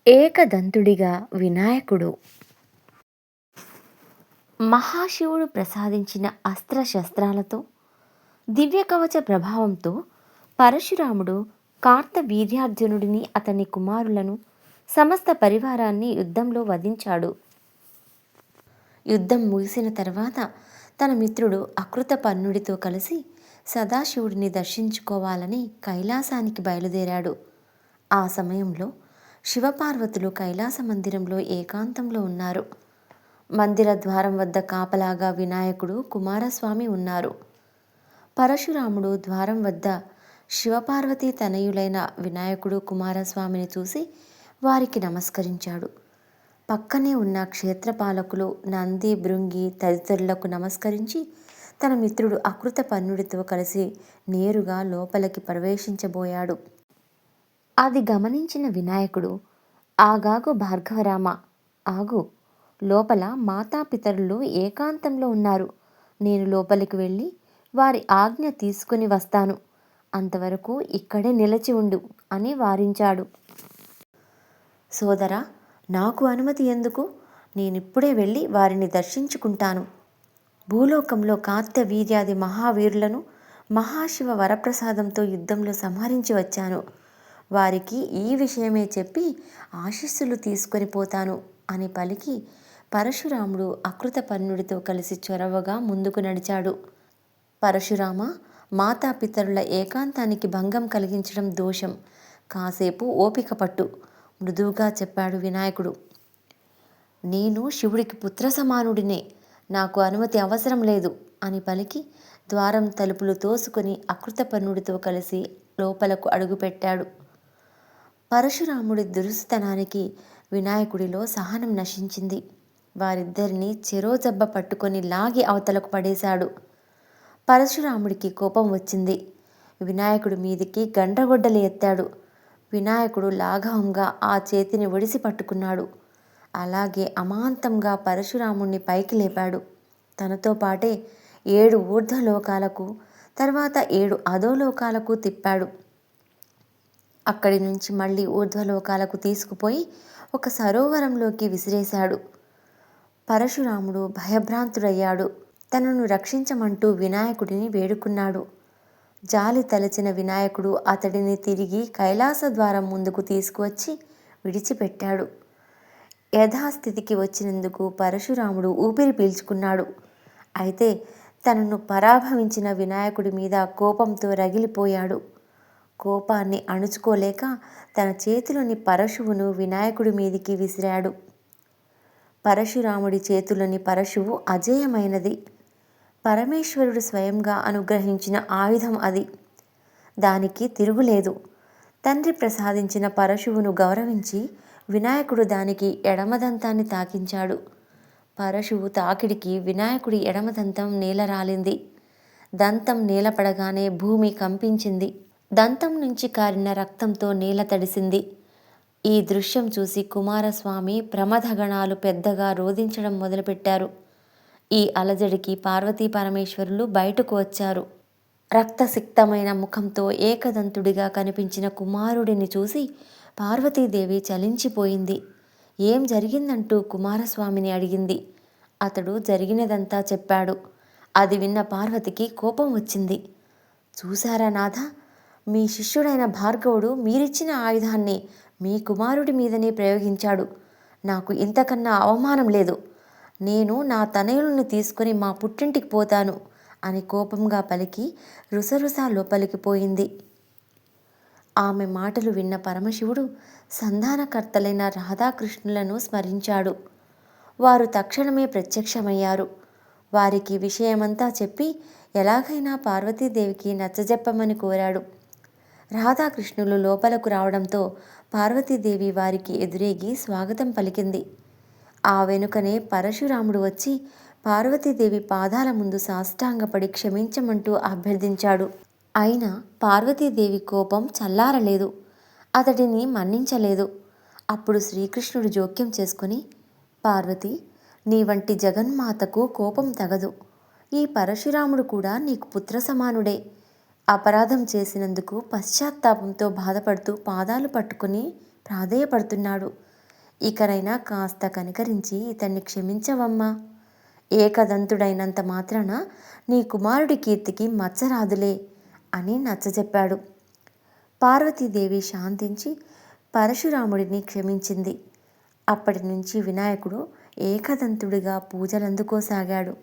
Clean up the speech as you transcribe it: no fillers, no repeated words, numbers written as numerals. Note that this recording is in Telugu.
ఏకదంతుడిగా వినాయకుడు మహాశివుడు ప్రసాదించిన అస్త్రశస్త్రాలతో దివ్యకవచ ప్రభావంతో పరశురాముడు కార్తవీర్యార్జునుడిని అతని కుమారులను సమస్త పరివారాన్ని యుద్ధంలో వధించాడు. యుద్ధం ముగిసిన తర్వాత తన మిత్రుడు అకృతపర్ణుడితో కలిసి సదాశివుడిని దర్శించుకోవాలని కైలాసానికి బయలుదేరాడు. ఆ సమయంలో శివపార్వతులు కైలాస మందిరంలో ఏకాంతంలో ఉన్నారు. మందిర ద్వారం వద్ద కాపలాగా వినాయకుడు, కుమారస్వామి ఉన్నారు. పరశురాముడు ద్వారం వద్ద శివపార్వతీ తనయులైన వినాయకుడు, కుమారస్వామిని చూసి వారికి నమస్కరించాడు. పక్కనే ఉన్న క్షేత్రపాలకులు నంది, భృంగి తదితరులకు నమస్కరించి తన మిత్రుడు అకృతపర్ణుడితో కలిసి నేరుగా లోపలికి ప్రవేశించబోయాడు. అది గమనించిన వినాయకుడు, ఆగాగు భార్గవరామ, ఆగు, లోపల మాతాపితరులు ఏకాంతంలో ఉన్నారు. నేను లోపలికి వెళ్ళి వారి ఆజ్ఞ తీసుకుని వస్తాను. అంతవరకు ఇక్కడే నిలిచి ఉండు అని వారించాడు. సోదరా, నాకు అనుమతి ఎందుకు? నేనిప్పుడే వెళ్ళి వారిని దర్శించుకుంటాను. భూలోకంలో కార్తవీర్యాది మహావీరులను మహాశివ వరప్రసాదంతో యుద్ధంలో సంహరించి వచ్చాను. వారికి ఈ విషయమే చెప్పి ఆశీస్సులు తీసుకొని పోతాను అని పలికి పరశురాముడు అకృతపర్ణుడితో కలిసి చొరవగా ముందుకు నడిచాడు. పరశురామ, మాతాపితరుల ఏకాంతానికి భంగం కలిగించడం దోషం. కాసేపు ఓపిక పట్టు, మృదువుగా చెప్పాడు వినాయకుడు. నేను శివుడికి పుత్ర సమానుడినే, నాకు అనుమతి అవసరం లేదు అని పలికి ద్వారం తలుపులు తోసుకొని అకృతపర్ణుడితో కలిసి లోపలకు అడుగుపెట్టాడు. పరశురాముడి దురుసుతనానికి వినాయకుడిలో సహనం నశించింది. వారిద్దరినీ చెరోజబ్బ పట్టుకొని లాగి అవతలకు పడేశాడు. పరశురాముడికి కోపం వచ్చింది. వినాయకుడి మీదికి గండ్రగొడ్డలి ఎత్తాడు. వినాయకుడు లాఘవంగా ఆ చేతిని ఒడిసి పట్టుకున్నాడు. అలాగే అమాంతంగా పరశురాముణ్ణి పైకి లేపాడు. తనతో పాటే 7 ఊర్ధ్వలోకాలకు, తర్వాత 7 అధోలోకాలకు తిప్పాడు. అక్కడి నుంచి మళ్ళీ ఊర్ధ్వలోకాలకు తీసుకుపోయి ఒక సరోవరంలోకి విసిరేశాడు. పరశురాముడు భయభ్రాంతుడయ్యాడు. తనను రక్షించమంటూ వినాయకుడిని వేడుకున్నాడు. జాలి తలచిన వినాయకుడు అతడిని తిరిగి కైలాస ద్వారం ముందుకు తీసుకువచ్చి విడిచిపెట్టాడు. యథాస్థితికి వచ్చినందుకు పరశురాముడు ఊపిరి పీల్చుకున్నాడు. అయితే తనను పరాభవించిన వినాయకుడి మీద కోపంతో రగిలిపోయాడు. కోపాన్ని అణుచుకోలేక తన చేతిలోని పరశువును వినాయకుడి మీదికి విసిరాడు. పరశురాముడి చేతిలోని పరశువు అజేయమైనది. పరమేశ్వరుడు స్వయంగా అనుగ్రహించిన ఆయుధం అది. దానికి తిరుగులేదు. తండ్రి ప్రసాదించిన పరశువును గౌరవించి వినాయకుడు దానికి ఎడమదంతాన్ని తాకించాడు. పరశువు తాకిడికి వినాయకుడి ఎడమదంతం నేలరాలింది. దంతం నేలపడగానే భూమి కంపించింది. దంతం నుంచి కారిన రక్తంతో నేల తడిసింది. ఈ దృశ్యం చూసి కుమారస్వామి ప్రమథగణాలు పెద్దగా రోదించడం మొదలుపెట్టారు. ఈ అలజడికి పార్వతీ పరమేశ్వరులు బయటకు వచ్చారు. రక్తసిక్తమైన ముఖంతో ఏకదంతుడిగా కనిపించిన కుమారుడిని చూసి పార్వతీదేవి చలించిపోయింది. ఏం జరిగిందంటూ కుమారస్వామిని అడిగింది. అతడు జరిగినదంతా చెప్పాడు. అది విన్న పార్వతికి కోపం వచ్చింది. చూశారా నాథ, మీ శిష్యుడైన భార్గవుడు మీరిచ్చిన ఆయుధాన్ని మీ కుమారుడి మీదనే ప్రయోగించాడు. నాకు ఇంతకన్నా అవమానం లేదు. నేను నా తనయులను తీసుకుని మా పుట్టింటికి పోతాను అని కోపంగా పలికి రుసరుస లోపలికి పోయింది. ఆమె మాటలు విన్న పరమశివుడు సంధానకర్తలైన రాధాకృష్ణులను స్మరించాడు. వారు తక్షణమే ప్రత్యక్షమయ్యారు. వారికి విషయమంతా చెప్పి ఎలాగైనా పార్వతీదేవికి నచ్చజెప్పమని కోరాడు. రాధాకృష్ణులు లోపలకు రావడంతో పార్వతీదేవి వారికి ఎదురేగి స్వాగతం పలికింది. ఆ వెనుకనే పరశురాముడు వచ్చి పార్వతీదేవి పాదాల ముందు సాష్టాంగపడి క్షమించమంటూ అభ్యర్థించాడు. అయినా పార్వతీదేవి కోపం చల్లారలేదు. అతడిని మన్నించలేదు. అప్పుడు శ్రీకృష్ణుడు జోక్యం చేసుకుని, పార్వతి, నీ వంటి జగన్మాతకు కోపం తగదు. ఈ పరశురాముడు కూడా నీకు పుత్ర సమానుడే. అపరాధం చేసినందుకు పశ్చాత్తాపంతో బాధపడుతూ పాదాలు పట్టుకుని ప్రాధేయపడుతున్నాడు. ఇకనైనా కాస్త కనికరించి ఇతన్ని క్షమించవమ్మా. ఏకదంతుడైనంత మాత్రాన నీ కుమారుడి కీర్తికి మచ్చరాదులే అని నచ్చజెప్పాడు. పార్వతీదేవి శాంతించి పరశురాముడిని క్షమించింది. అప్పటి నుంచి వినాయకుడు ఏకదంతుడిగా పూజలందుకోసాగాడు.